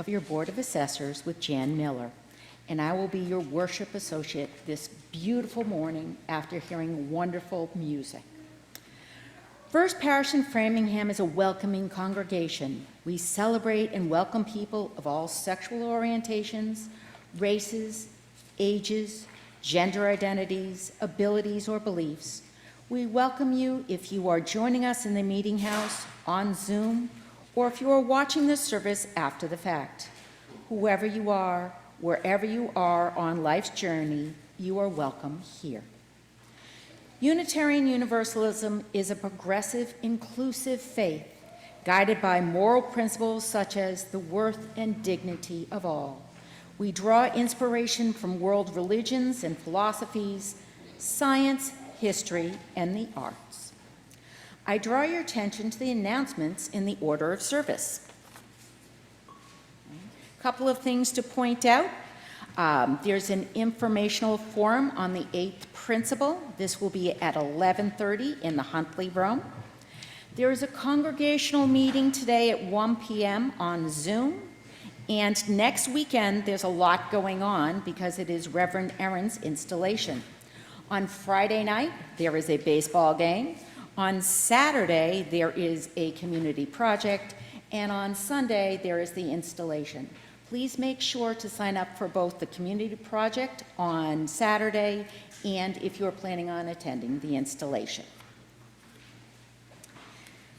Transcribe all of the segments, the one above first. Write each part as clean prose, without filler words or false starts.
of your Board of Assessors with Jan Miller, and I will be your worship associate this beautiful morning after hearing wonderful music. First Parish in Framingham is a welcoming congregation. We celebrate and welcome people of all sexual orientations, races, ages, gender identities, abilities, or beliefs. We welcome you if you are joining us in the meeting house, on Zoom, or if you are watching this service after the fact. Whoever you are, wherever you are on life's journey, you are welcome here. Unitarian Universalism is a progressive, inclusive faith guided by moral principles such as the worth and dignity of all. We draw inspiration from world religions and philosophies, science, history, and the arts. I draw your attention to the announcements in the order of service. A couple of things to point out. There's an informational forum on the 8th principle. This will be at 11:30 in the Huntley Room. There is a congregational meeting today at 1 p.m. on Zoom. And next weekend, there's a lot going on because it is Reverend Aaron's installation. On Friday night, there is a baseball game. On Saturday, there is a community project. And on Sunday, there is the installation. Please make sure to sign up for both the community project on Saturday and if you're planning on attending the installation.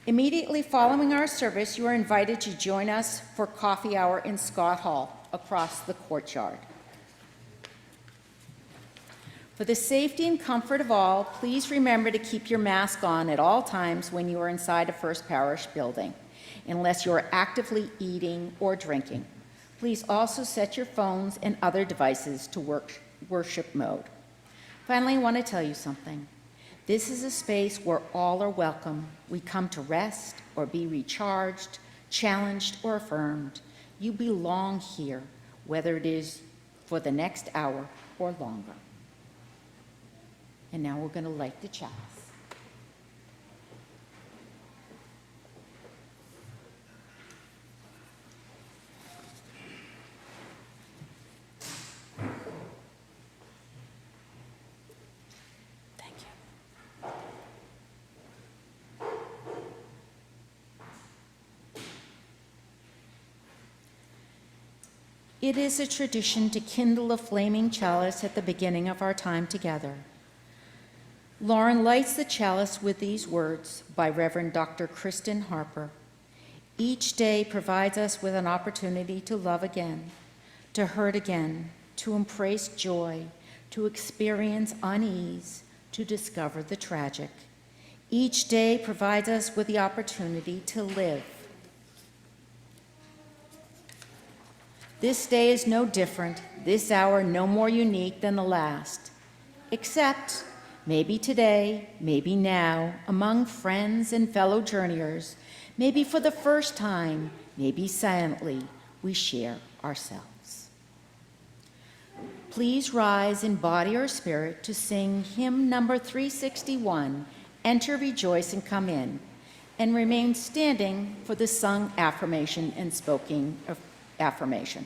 Immediately following our service, you are invited to join us for coffee hour in Scott Hall across the courtyard. For the safety and comfort of all, please remember to keep your mask on at all times when you are inside a First Parish building, unless you are actively eating or drinking. Please also set your phones and other devices to worship mode. Finally, I want to tell you something. This is a space where all are welcome. We come to rest or be recharged, challenged, or affirmed. You belong here, whether it is for the next hour or longer. And now we're going to light the chalice. It is a tradition to kindle a flaming chalice at the beginning of our time together. Lauren lights the chalice with these words by Reverend Dr. Kristen Harper. Each day provides us with an opportunity to love again, to hurt again, to embrace joy, to experience unease, to discover the tragic. Each day provides us with the opportunity to live. This day is no different, this hour no more unique than the last, except maybe today, maybe now, among friends and fellow journeyers, maybe for the first time, maybe silently, we share ourselves. Please rise in body or spirit to sing hymn number 361, Enter, Rejoice, and Come In, and remain standing for the sung affirmation and spoken affirmation.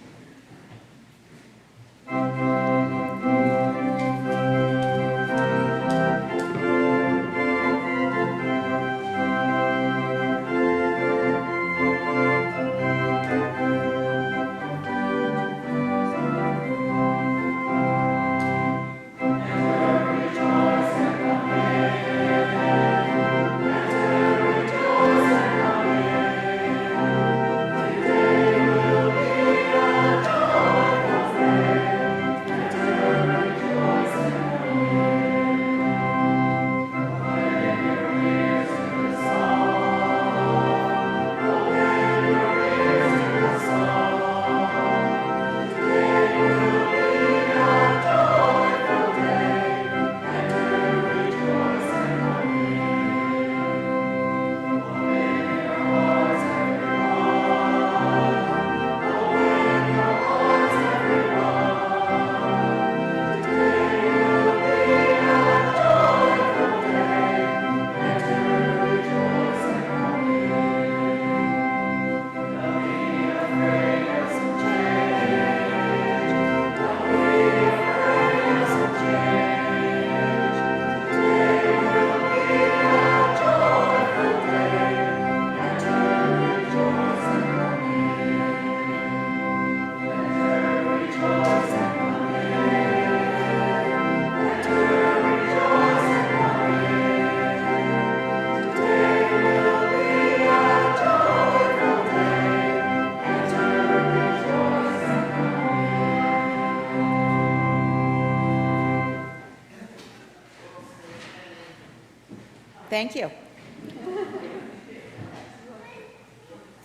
thank you.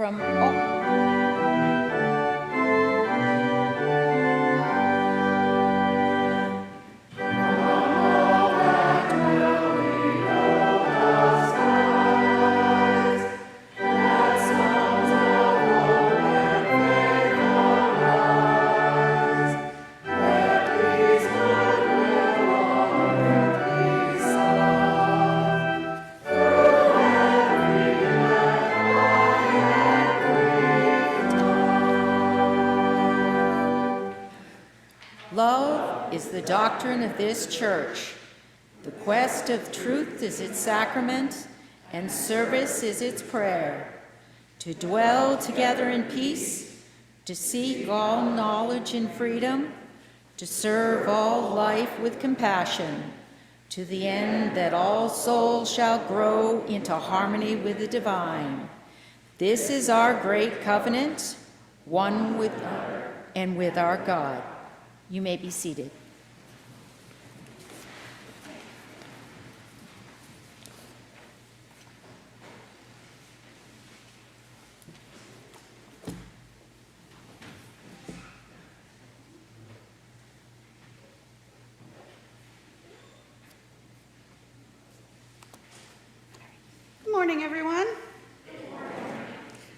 Oh. Love is the doctrine of this church. The quest of truth is its sacrament, and service is its prayer. To dwell together in peace, to seek all knowledge in freedom, to serve all life with compassion, to the end that all souls shall grow into harmony with the divine. This is our great covenant, one with and with our God. You may be seated. Good morning, everyone.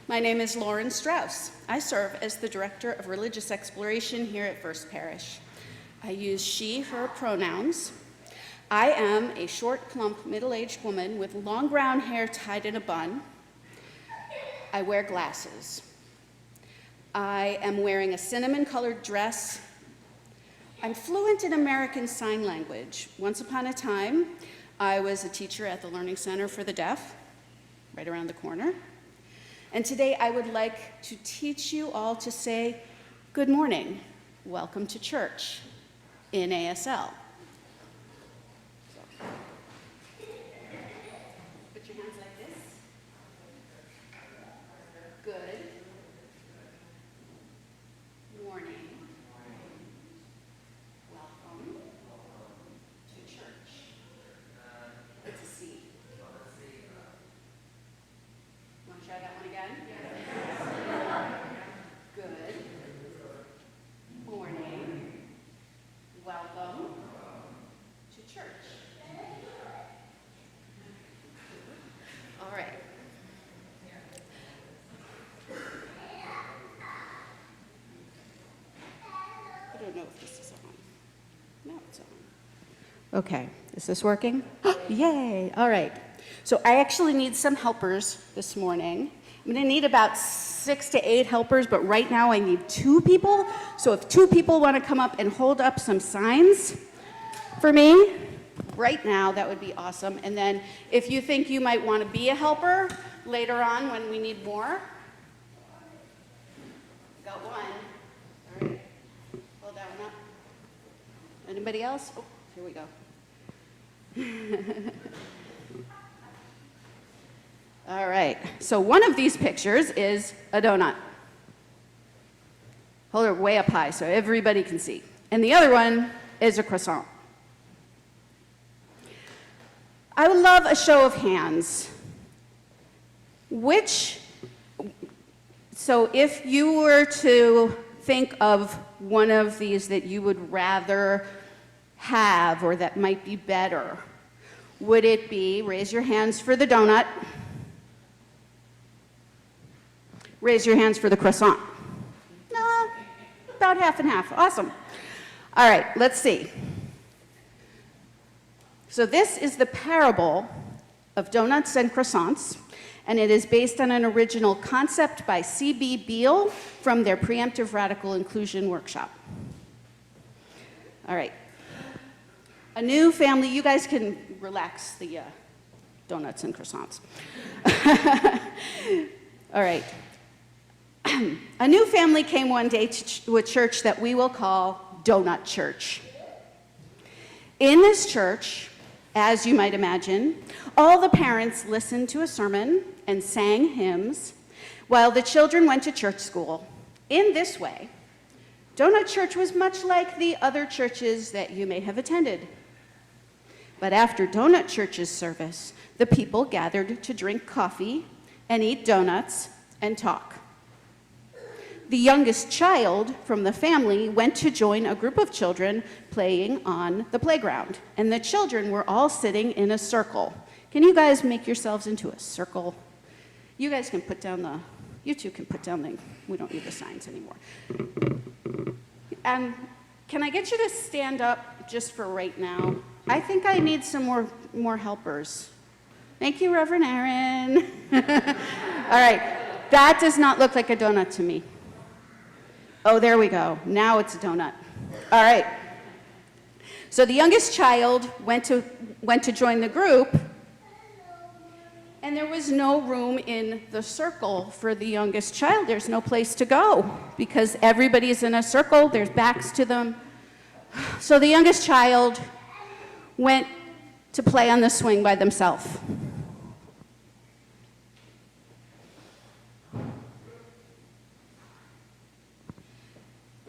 My name is Lauren Strauss. I serve as the Director of Religious Exploration here at First Parish. I use she, her pronouns. I am a short, plump, middle-aged woman with long brown hair tied in a bun. I wear glasses. I am wearing a cinnamon-colored dress. I'm fluent in American Sign Language. Once upon a time, I was a teacher at the Learning Center for the Deaf, right around the corner. And today I would like to teach you all to say, good morning, welcome to church in ASL. So, put your hands like this. Good morning, welcome to church. It's a C. Want to try that one again? Good morning. Welcome to church. All right. I don't know if this is on. No, it's on. Okay. Is this working? Yay. All right. So I actually need some helpers this morning. I'm going to need about 6 to 8 helpers, but right now I need 2 people. So if 2 people want to come up and hold up some signs for me right now, that would be awesome. And then if you think you might want to be a helper later on when we need more. Got one. All right. Hold that one up. Anybody else? Oh, here we go. All right, so one of these pictures is a donut. Hold it way up high so everybody can see. And the other one is a croissant. I would love a show of hands. So if you were to think of one of these that you would rather have or that might be better, would it be, raise your hands for the donut, raise your hands for the croissant? No, about half and half. Awesome. All right, let's see. So this is the parable of donuts and croissants, and it is based on an original concept by C.B. Beale from their preemptive radical inclusion workshop. All right. A new family, you guys can relax the donuts and croissants. All right. A new family came one day to a church that we will call Donut Church. In this church, as you might imagine, all the parents listened to a sermon and sang hymns while the children went to church school. In this way, Donut Church was much like the other churches that you may have attended. But after Donut Church's service, the people gathered to drink coffee and eat donuts and talk. The youngest child from the family went to join a group of children playing on the playground, and the children were all sitting in a circle. Can you guys make yourselves into a circle? You guys can put down the, you two can put down the, we don't need the signs anymore. And can I get you to stand up just for right now? I think I need some more helpers. Thank you, Reverend Aaron. All right, that does not look like a donut to me. Oh, there we go. Now it's a donut. All right. So the youngest child went to join the group, and there was no room in the circle for the youngest child. There's no place to go because everybody's in a circle. There's backs to them. So the youngest child went to play on the swing by themselves.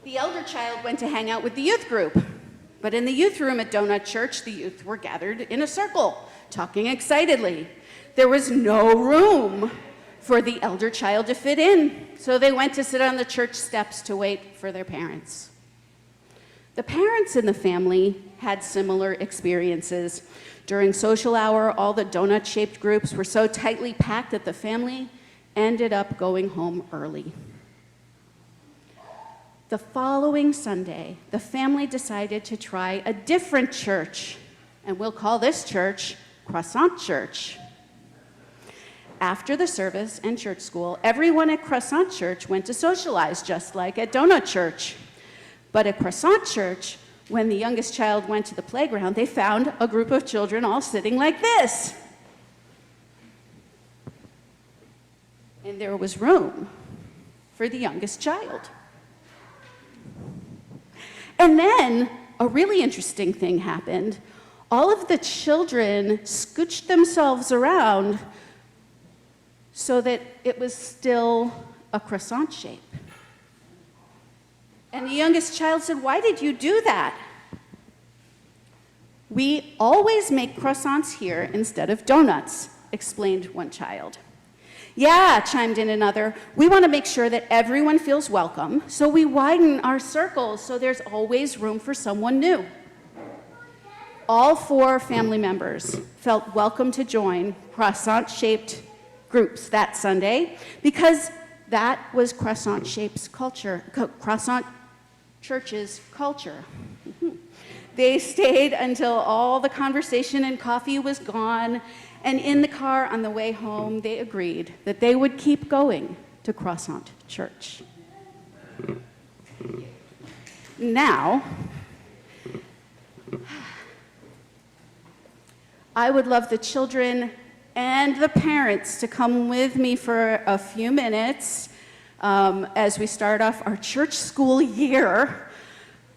The elder child went to hang out with the youth group. But in the youth room at Donut Church, the youth were gathered in a circle, talking excitedly. There was no room for the elder child to fit in, so they went to sit on the church steps to wait for their parents. The parents in the family had similar experiences. During social hour, all the donut-shaped groups were so tightly packed that the family ended up going home early. The following Sunday, the family decided to try a different church, and we'll call this church Croissant Church. After the service and church school, everyone at Croissant Church went to socialize, just like at Donut Church. But at Croissant Church, when the youngest child went to the playground, they found a group of children all sitting like this. And there was room for the youngest child. And then a really interesting thing happened. All of the children scooched themselves around so that it was still a croissant shape. And the youngest child said, "Why did you do that?" "We always make croissants here instead of donuts," explained one child. "Yeah," chimed in another, "we want to make sure that everyone feels welcome, so we widen our circles so there's always room for someone new." All 4 family members felt welcome to join croissant-shaped groups that Sunday because that was Croissant Church's culture. They stayed until all the conversation and coffee was gone, and in the car on the way home, they agreed that they would keep going to Croissant Church. Now, I would love the children and the parents to come with me for a few minutes as we start off our church school year,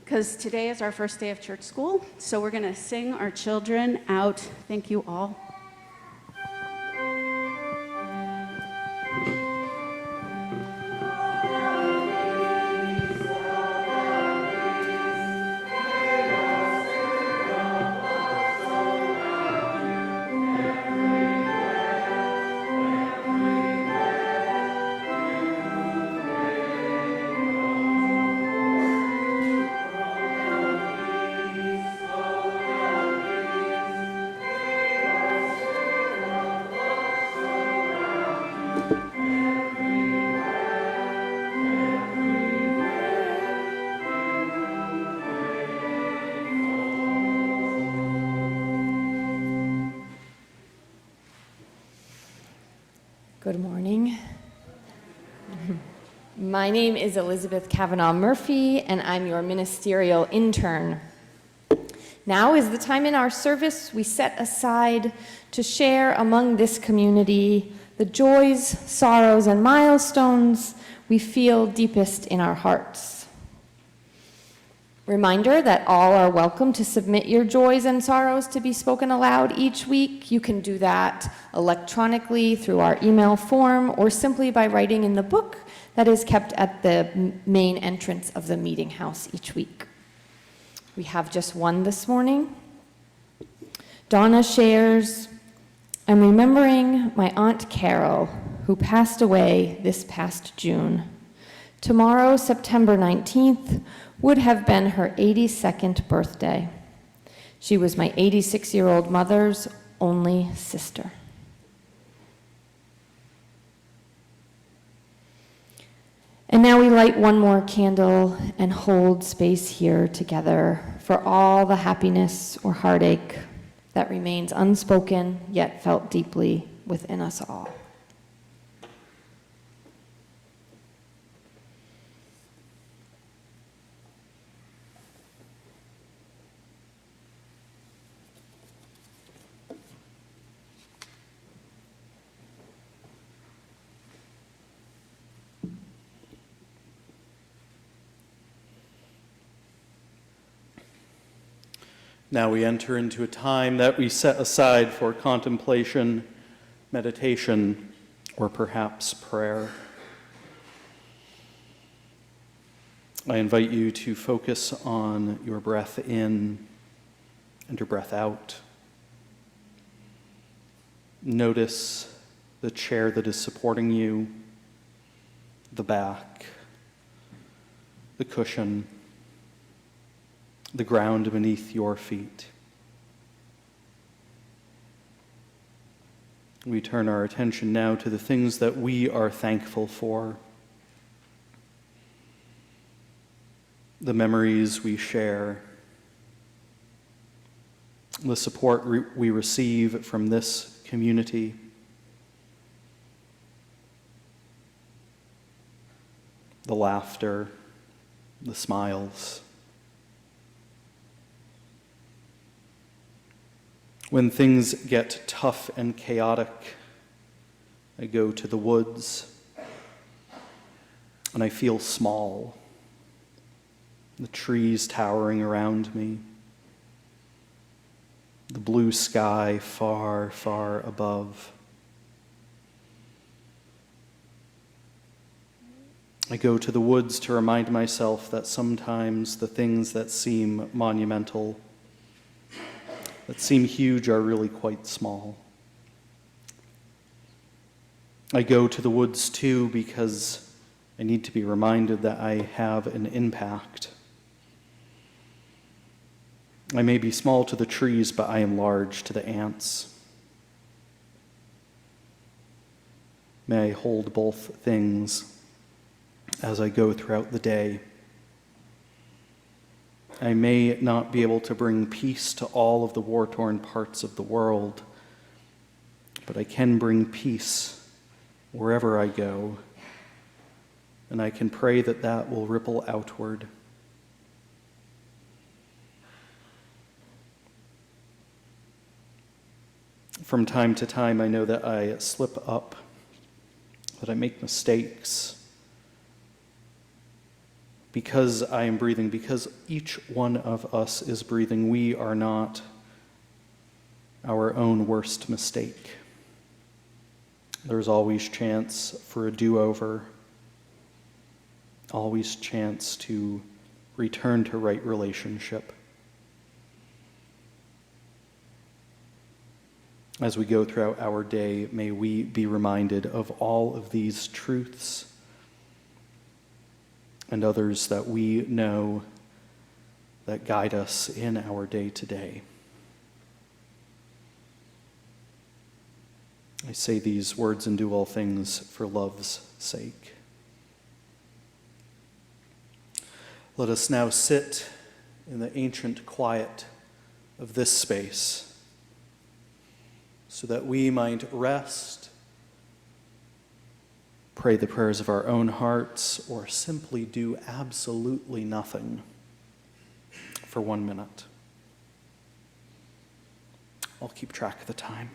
because today is our first day of church school. So we're going to sing our children out. Thank you all. Good morning. My name is Elizabeth Kavanaugh Murphy, and I'm your ministerial intern. Now is the time in our service we set aside to share among this community the joys, sorrows, and milestones we feel deepest in our hearts. Reminder that all are welcome to submit your joys and sorrows to be spoken aloud each week. You can do that electronically through our email form or simply by writing in the book that is kept at the main entrance of the meeting house each week. We have just one this morning. Donna shares, I'm remembering my Aunt Carol, who passed away this past June. Tomorrow, September 19th, would have been her 82nd birthday. She was my 86-year-old mother's only sister. And now we light one more candle and hold space here together for all the happiness or heartache that remains unspoken yet felt deeply within us all. Now we enter into a time that we set aside for contemplation, meditation, or perhaps prayer. I invite you to focus on your breath in and your breath out. Notice the chair that is supporting you, the back, the cushion, the ground beneath your feet. We turn our attention now to the things that we are thankful for, the memories we share, the support we receive from this community, the laughter, the smiles. When things get tough and chaotic, I go to the woods and I feel small. The trees towering around me, the blue sky far, far above. I go to the woods to remind myself that sometimes the things that seem monumental, that seem huge, are really quite small. I go to the woods too because I need to be reminded that I have an impact. I may be small to the trees, but I am large to the ants. May I hold both things as I go throughout the day. I may not be able to bring peace to all of the war-torn parts of the world, but I can bring peace wherever I go, and I can pray that that will ripple outward. From time to time, I know that I slip up, that I make mistakes. Because I am breathing, because each one of us is breathing, we are not our own worst mistake. There's always chance for a do-over, always chance to return to right relationship. As we go throughout our day, may we be reminded of all of these truths and others that we know that guide us in our day-to-day. I say these words and do all things for love's sake. Let us now sit in the ancient quiet of this space so that we might rest, pray the prayers of our own hearts, or simply do absolutely nothing for 1 minute. I'll keep track of the time.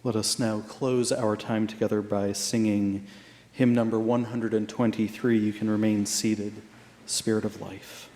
Let us now close our time together by singing hymn number 123. You can remain seated, Spirit of Life.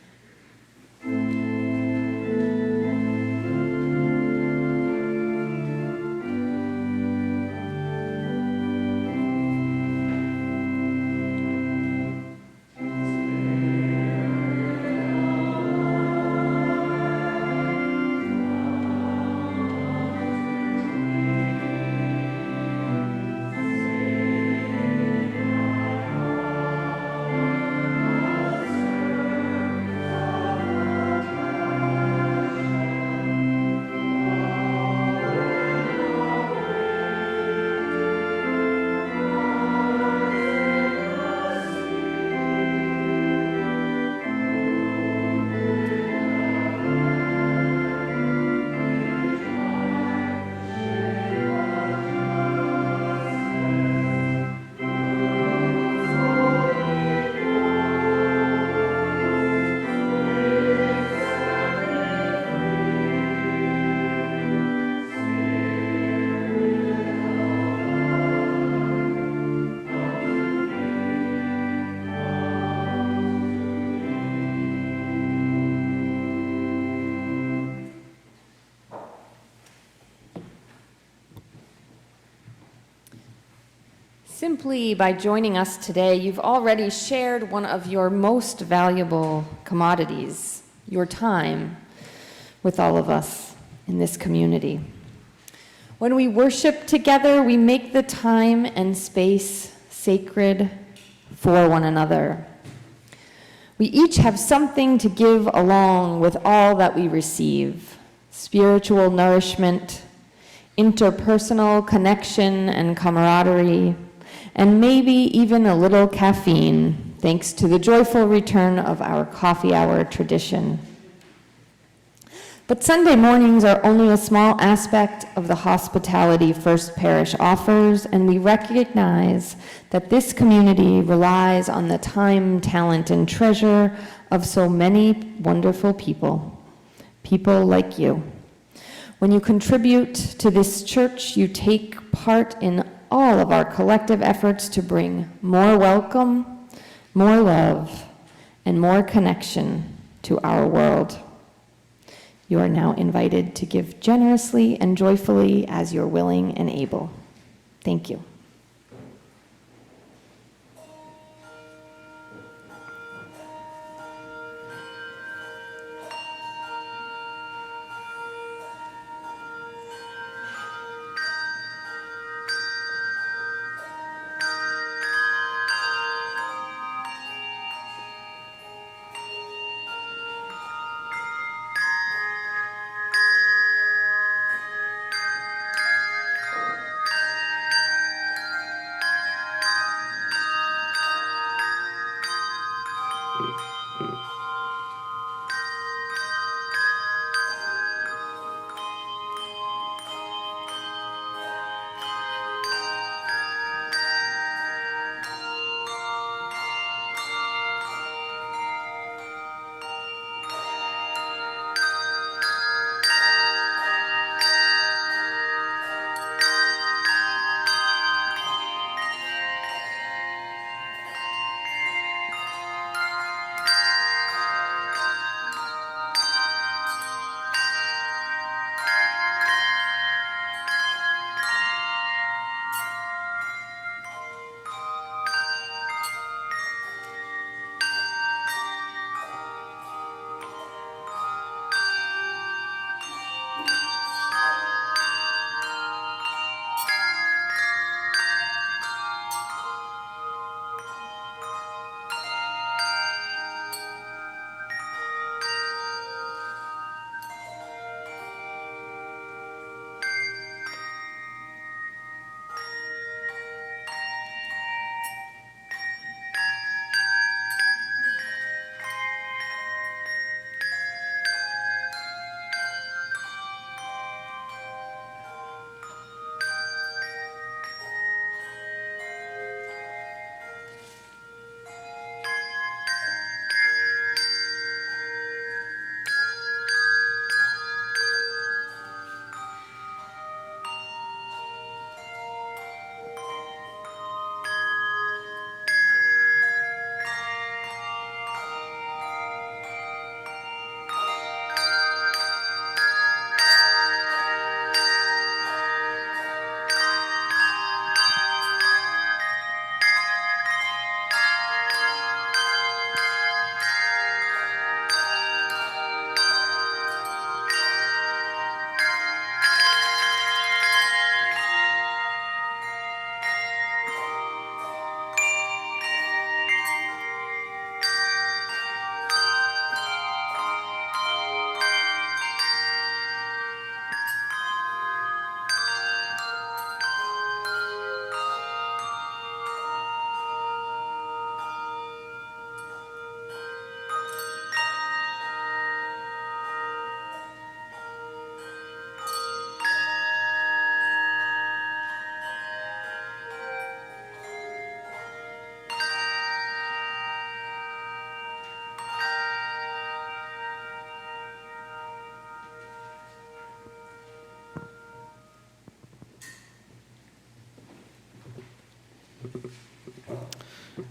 Simply by joining us today, you've already shared one of your most valuable commodities, your time, with all of us in this community. When we worship together, we make the time and space sacred for one another. We each have something to give along with all that we receive: spiritual nourishment, interpersonal connection and camaraderie, and maybe even a little caffeine, thanks to the joyful return of our coffee hour tradition. But Sunday mornings are only a small aspect of the hospitality First Parish offers, and we recognize that this community relies on the time, talent, and treasure of so many wonderful people, people like you. When you contribute to this church, you take part in all of our collective efforts to bring more welcome, more love, and more connection to our world. You are now invited to give generously and joyfully as you're willing and able. Thank you.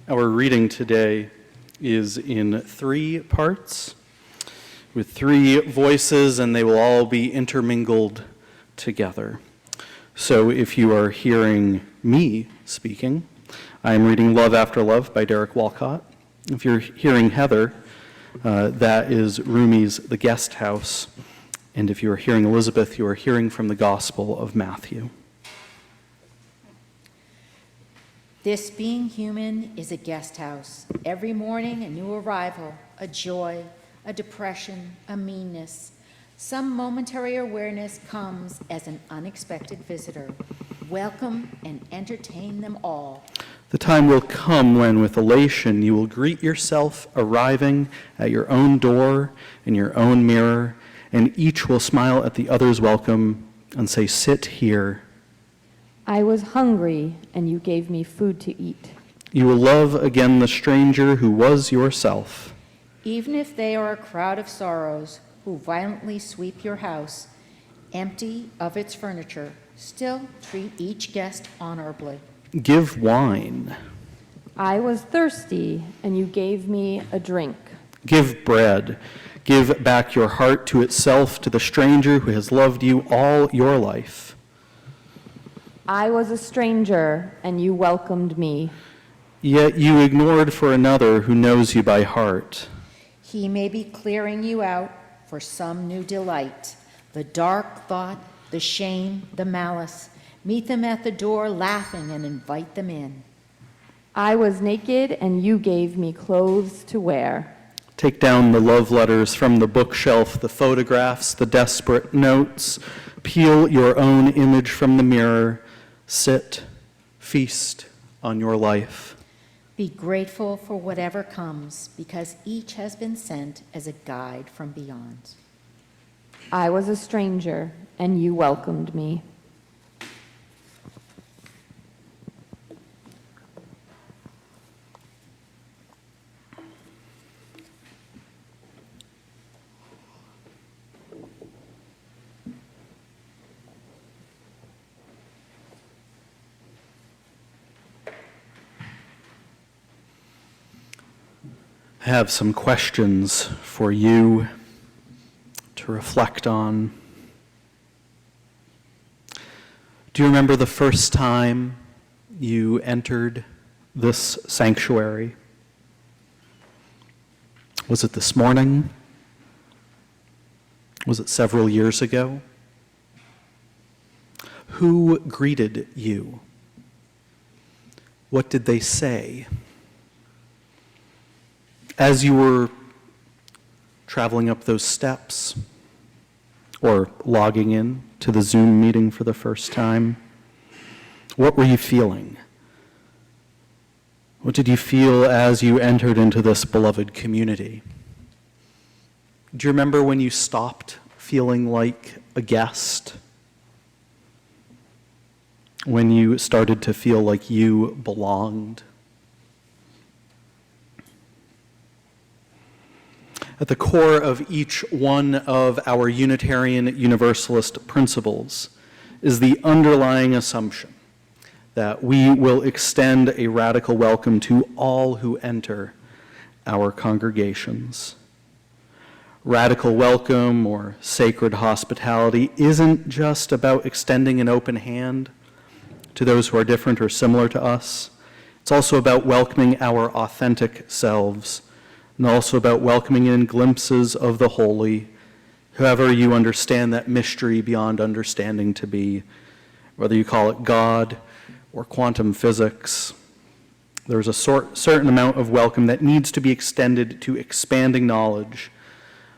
Our reading today is in 3 parts with 3 voices, and they will all be intermingled together. So if you are hearing me speaking, I am reading Love After Love by Derek Walcott. If you're hearing Heather, that is Rumi's The Guest House. And if you are hearing Elizabeth, you are hearing from the Gospel of Matthew. This being human is a guest house. Every morning, a new arrival, a joy, a depression, a meanness. Some momentary awareness comes as an unexpected visitor. Welcome and entertain them all. The time will come when, with elation, you will greet yourself arriving at your own door, in your own mirror, and each will smile at the other's welcome and say, "Sit here." I was hungry, and you gave me food to eat. You will love again the stranger who was yourself. Even if they are a crowd of sorrows who violently sweep your house, empty of its furniture, still treat each guest honorably. Give wine. I was thirsty, and you gave me a drink. Give bread. Give back your heart to itself to the stranger who has loved you all your life. I was a stranger, and you welcomed me. Yet you ignored for another who knows you by heart. He may be clearing you out for some new delight. The dark thought, the shame, the malice. Meet them at the door laughing and invite them in. I was naked, and you gave me clothes to wear. Take down the love letters from the bookshelf, the photographs, the desperate notes. Peel your own image from the mirror. Sit, feast on your life. Be grateful for whatever comes, because each has been sent as a guide from beyond. I was a stranger, and you welcomed me. I have some questions for you to reflect on. Do you remember the first time you entered this sanctuary? Was it this morning? Was it several years ago? Who greeted you? What did they say? As you were traveling up those steps or logging in to the Zoom meeting for the first time, what were you feeling? What did you feel as you entered into this beloved community? Do you remember when you stopped feeling like a guest? When you started to feel like you belonged? At the core of each one of our Unitarian Universalist principles is the underlying assumption that we will extend a radical welcome to all who enter our congregations. Radical welcome or sacred hospitality isn't just about extending an open hand to those who are different or similar to us. It's also about welcoming our authentic selves, and also about welcoming in glimpses of the holy, however you understand that mystery beyond understanding to be, whether you call it God or quantum physics. There's a certain amount of welcome that needs to be extended to expanding knowledge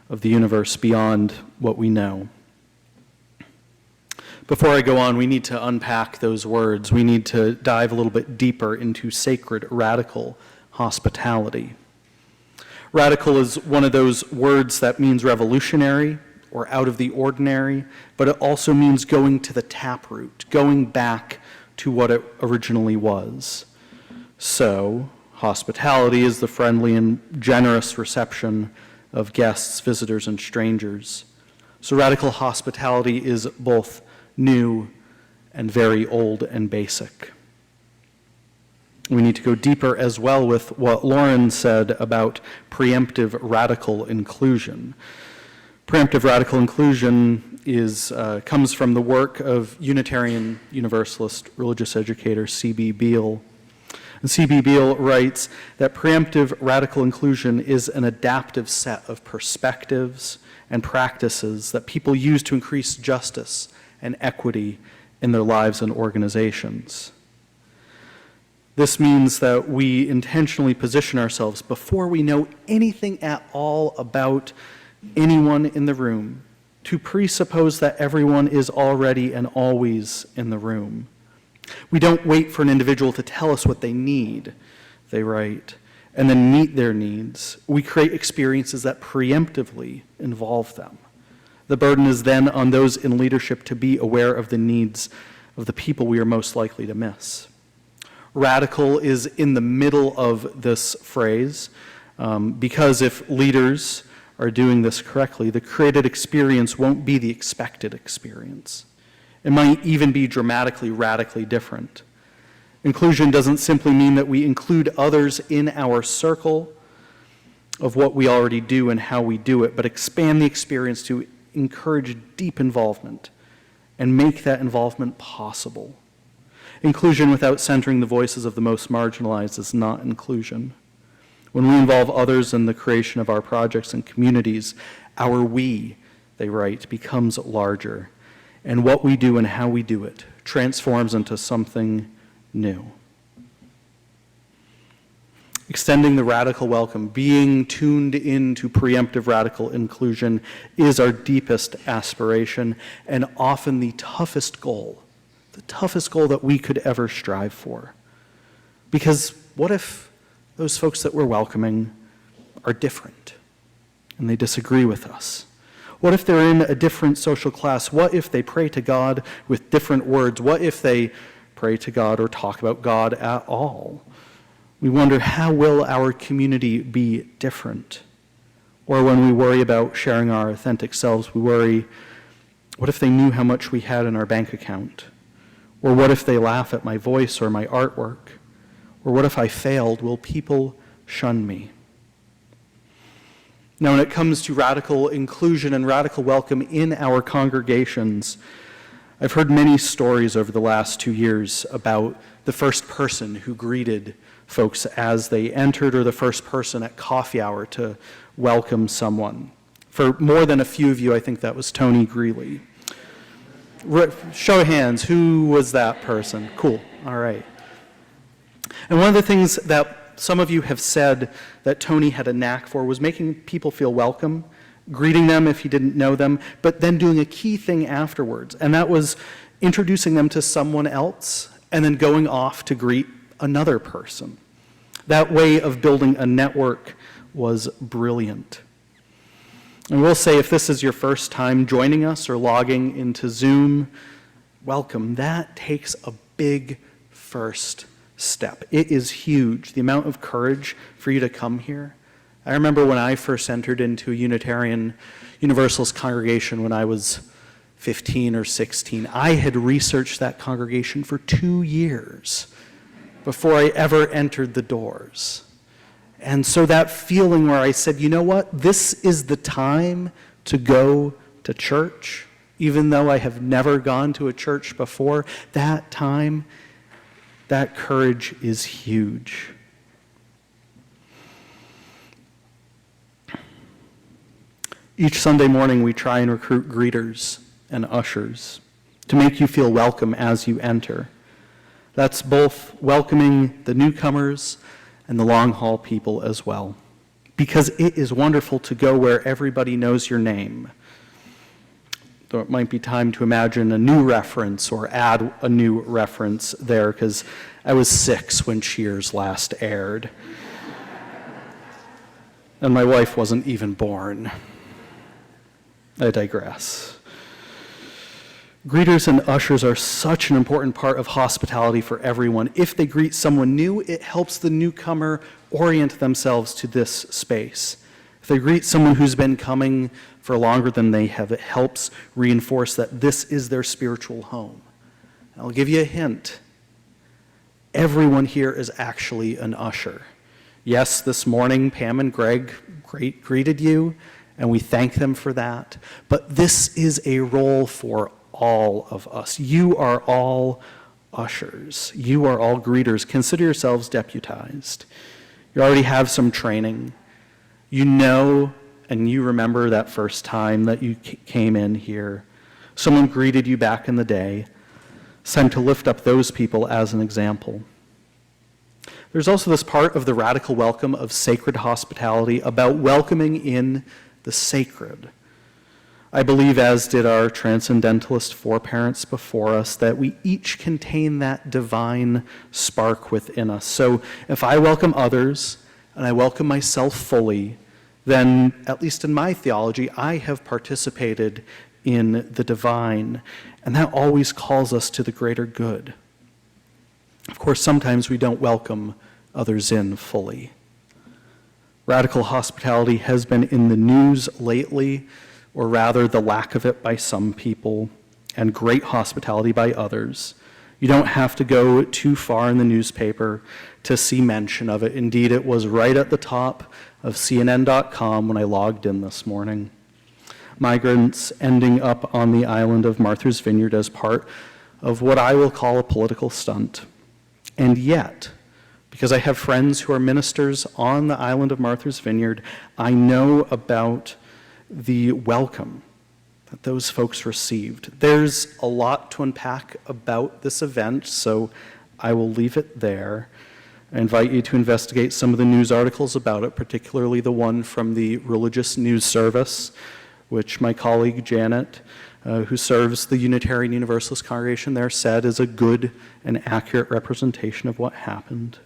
of the universe beyond what we know. Before I go on, we need to unpack those words. We need to dive a little bit deeper into sacred, radical hospitality. Radical is one of those words that means revolutionary or out of the ordinary, but it also means going to the taproot, going back to what it originally was. So, hospitality is the friendly and generous reception of guests, visitors, and strangers. So radical hospitality is both new and very old and basic. We need to go deeper as well with what Lauren said about preemptive radical inclusion. Preemptive radical inclusion comes from the work of Unitarian Universalist religious educator C.B. Beale. And C.B. Beale writes that preemptive radical inclusion is an adaptive set of perspectives and practices that people use to increase justice and equity in their lives and organizations. This means that we intentionally position ourselves before we know anything at all about anyone in the room to presuppose that everyone is already and always in the room. We don't wait for an individual to tell us what they need, they write, and then meet their needs. We create experiences that preemptively involve them. The burden is then on those in leadership to be aware of the needs of the people we are most likely to miss. Radical is in the middle of this phrase because if leaders are doing this correctly, the created experience won't be the expected experience. It might even be dramatically, radically different. Inclusion doesn't simply mean that we include others in our circle of what we already do and how we do it, but expand the experience to encourage deep involvement and make that involvement possible. Inclusion without centering the voices of the most marginalized is not inclusion. When we involve others in the creation of our projects and communities, our we, they write, becomes larger, and what we do and how we do it transforms into something new. Extending the radical welcome, being tuned into preemptive radical inclusion is our deepest aspiration and often the toughest goal that we could ever strive for. Because what if those folks that we're welcoming are different and they disagree with us? What if they're in a different social class? What if they pray to God with different words? What if they pray to God or talk about God at all? We wonder, how will our community be different? Or when we worry about sharing our authentic selves, we worry, what if they knew how much we had in our bank account? Or what if they laugh at my voice or my artwork? Or what if I failed? Will people shun me? Now, when it comes to radical inclusion and radical welcome in our congregations, I've heard many stories over the last 2 years about the first person who greeted folks as they entered, or the first person at coffee hour to welcome someone. For more than a few of you, I think that was Tony Greeley. Show of hands, who was that person? Cool, all right. And one of the things that some of you have said that Tony had a knack for was making people feel welcome, greeting them if he didn't know them, but then doing a key thing afterwards, and that was introducing them to someone else and then going off to greet another person. That way of building a network was brilliant. And we'll say, if this is your first time joining us or logging into Zoom, welcome. That takes a big first step. It is huge, the amount of courage for you to come here. I remember when I first entered into a Unitarian Universalist congregation when I was 15 or 16. I had researched that congregation for 2 years before I ever entered the doors. And so that feeling where I said, you know what, this is the time to go to church, even though I have never gone to a church before, that time, that courage is huge. Each Sunday morning, we try and recruit greeters and ushers to make you feel welcome as you enter. That's both welcoming the newcomers and the long-haul people as well, because it is wonderful to go where everybody knows your name. Though it might be time to imagine a new reference or add a new reference there, because I was 6 when Cheers last aired. And my wife wasn't even born. I digress. Greeters and ushers are such an important part of hospitality for everyone. If they greet someone new, it helps the newcomer orient themselves to this space. If they greet someone who's been coming for longer than they have, it helps reinforce that this is their spiritual home. I'll give you a hint. everyone here is actually an usher. Yes, this morning Pam and Greg greeted you, and we thank them for that. But this is a role for all of us. You are all ushers. You are all greeters. Consider yourselves deputized. You already have some training. You know and you remember that first time that you came in here. Someone greeted you back in the day. It's time to lift up those people as an example. There's also this part of the radical welcome of sacred hospitality about welcoming in the sacred. I believe, as did our transcendentalist foreparents before us, that we each contain that divine spark within us. So if I welcome others and I welcome myself fully, then, at least in my theology, I have participated in the divine, and that always calls us to the greater good. Of course, sometimes we don't welcome others in fully. Radical hospitality has been in the news lately, or rather the lack of it by some people, and great hospitality by others. You don't have to go too far in the newspaper to see mention of it. Indeed, it was right at the top of CNN.com when I logged in this morning. Migrants ending up on the island of Martha's Vineyard as part of what I will call a political stunt. And yet, because I have friends who are ministers on the island of Martha's Vineyard, I know about the welcome that those folks received. There's a lot to unpack about this event, so I will leave it there. I invite you to investigate some of the news articles about it, particularly the one from the Religious News Service, which my colleague Janet, who serves the Unitarian Universalist congregation there, said is a good and accurate representation of what happened.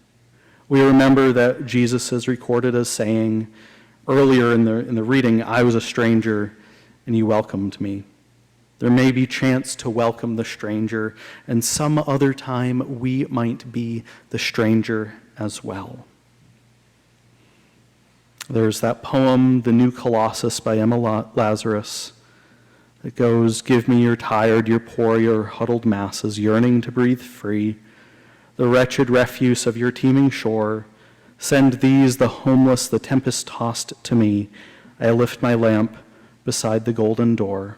We remember that Jesus is recorded as saying earlier in the reading, "I was a stranger and you welcomed me." There may be chance to welcome the stranger, and some other time we might be the stranger as well. There's that poem, The New Colossus by Emma Lazarus. It goes, "Give me your tired, your poor, your huddled masses, yearning to breathe free, the wretched refuse of your teeming shore. Send these, the homeless, the tempest-tossed, to me. I lift my lamp beside the golden door."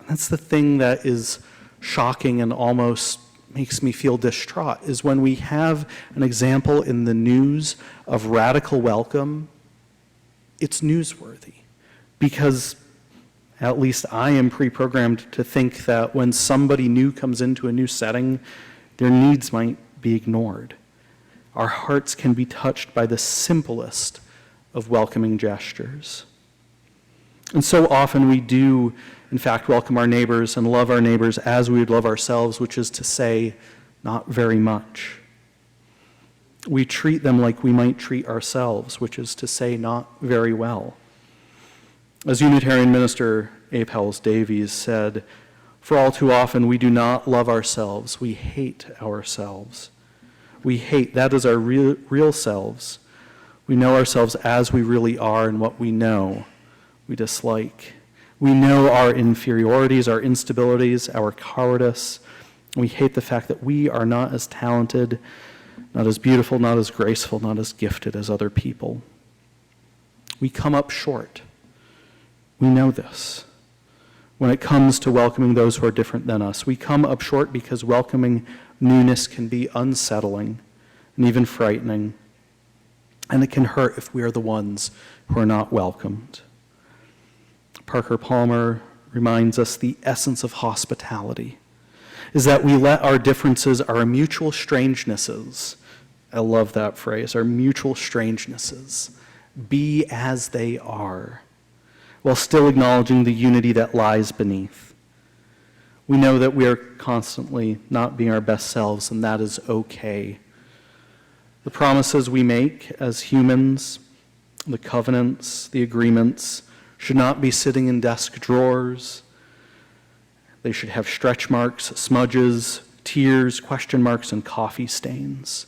That's the thing that is shocking and almost makes me feel distraught, is when we have an example in the news of radical welcome, it's newsworthy. Because at least I am pre-programmed to think that when somebody new comes into a new setting, their needs might be ignored. Our hearts can be touched by the simplest of welcoming gestures. And so often we do, in fact, welcome our neighbors and love our neighbors as we would love ourselves, which is to say, not very much. We treat them like we might treat ourselves, which is to say, not very well. As Unitarian minister A. Powles Davies said, "For all too often we do not love ourselves, we hate ourselves." We hate, that is our real selves. We know ourselves as we really are, and what we know we dislike. We know our inferiorities, our instabilities, our cowardice. We hate the fact that we are not as talented, not as beautiful, not as graceful, not as gifted as other people. We come up short. We know this. When it comes to welcoming those who are different than us, we come up short because welcoming newness can be unsettling and even frightening. And it can hurt if we are the ones who are not welcomed. Parker Palmer reminds us the essence of hospitality is that we let our differences, our mutual strangenesses, I love that phrase, our mutual strangenesses, be as they are, while still acknowledging the unity that lies beneath. We know that we are constantly not being our best selves, and that is okay. The promises we make as humans, the covenants, the agreements, should not be sitting in desk drawers. They should have stretch marks, smudges, tears, question marks, and coffee stains.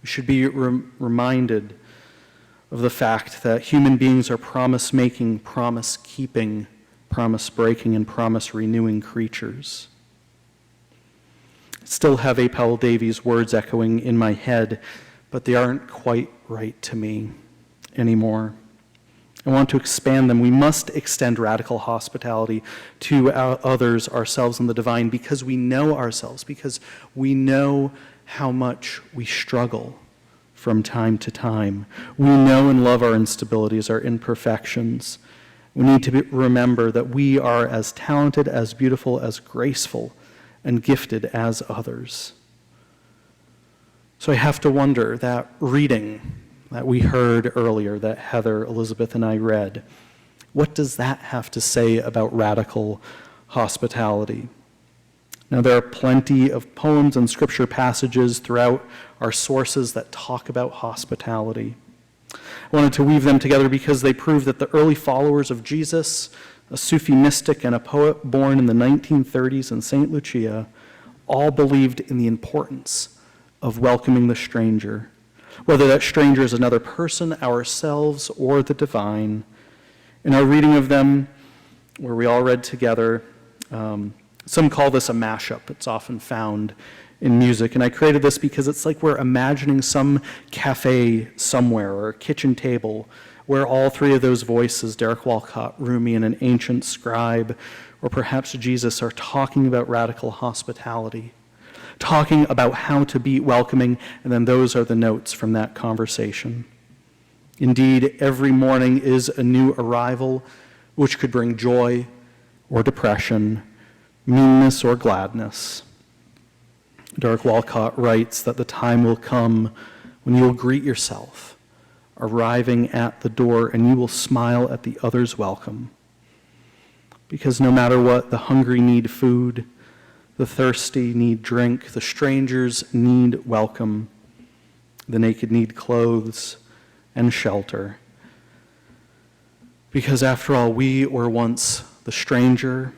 We should be reminded of the fact that human beings are promise-making, promise-keeping, promise-breaking, and promise-renewing creatures. Still have A. Powell Davies' words echoing in my head, but they aren't quite right to me anymore. I want to expand them. We must extend radical hospitality to others, ourselves, and the divine, because we know ourselves, because we know how much we struggle from time to time. We know and love our instabilities, our imperfections. We need to remember that we are as talented, as beautiful, as graceful, and gifted as others. So I have to wonder, that reading that we heard earlier, that Heather, Elizabeth, and I read, what does that have to say about radical hospitality? Now, there are plenty of poems and scripture passages throughout our sources that talk about hospitality. I wanted to weave them together because they prove that the early followers of Jesus, a Sufi mystic and a poet born in the 1930s in St. Lucia, all believed in the importance of welcoming the stranger, whether that stranger is another person, ourselves, or the divine. In our reading of them, where we all read together, some call this a mashup. It's often found in music. And I created this because it's like we're imagining some cafe somewhere or a kitchen table where all three of those voices, Derek Walcott, Rumi, and an ancient scribe, or perhaps Jesus, are talking about radical hospitality, talking about how to be welcoming, and then those are the notes from that conversation. Indeed, every morning is a new arrival, which could bring joy or depression, meanness or gladness. Derek Walcott writes that the time will come when you will greet yourself, arriving at the door, and you will smile at the other's welcome. Because no matter what, the hungry need food, the thirsty need drink, the strangers need welcome, the naked need clothes and shelter. Because after all, we were once the stranger,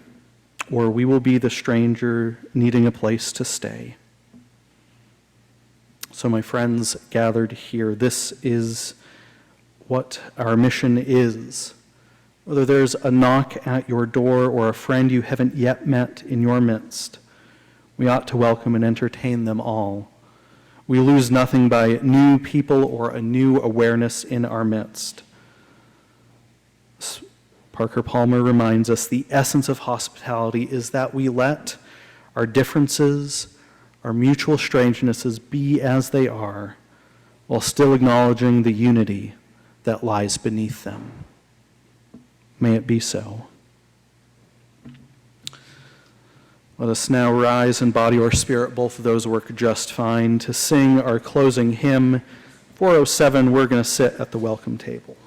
or we will be the stranger needing a place to stay. So my friends gathered here, this is what our mission is. Whether there's a knock at your door or a friend you haven't yet met in your midst, we ought to welcome and entertain them all. We lose nothing by new people or a new awareness in our midst. Parker Palmer reminds us the essence of hospitality is that we let our differences, our mutual strangenesses be as they are, while still acknowledging the unity that lies beneath them. May it be so. Let us now rise in body or spirit. Both of those work just fine. To sing our closing hymn, 407, we're going to sit at the welcome table.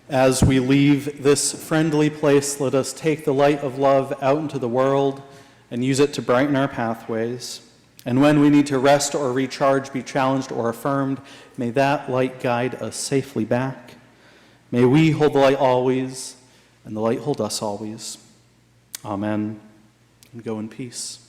As we leave this friendly place, let us take the light of love out into the world and use it to brighten our pathways. And when we need to rest or recharge, be challenged or affirmed, may that light guide us safely back. May we hold the light always, and the light hold us always. Amen. And go in peace.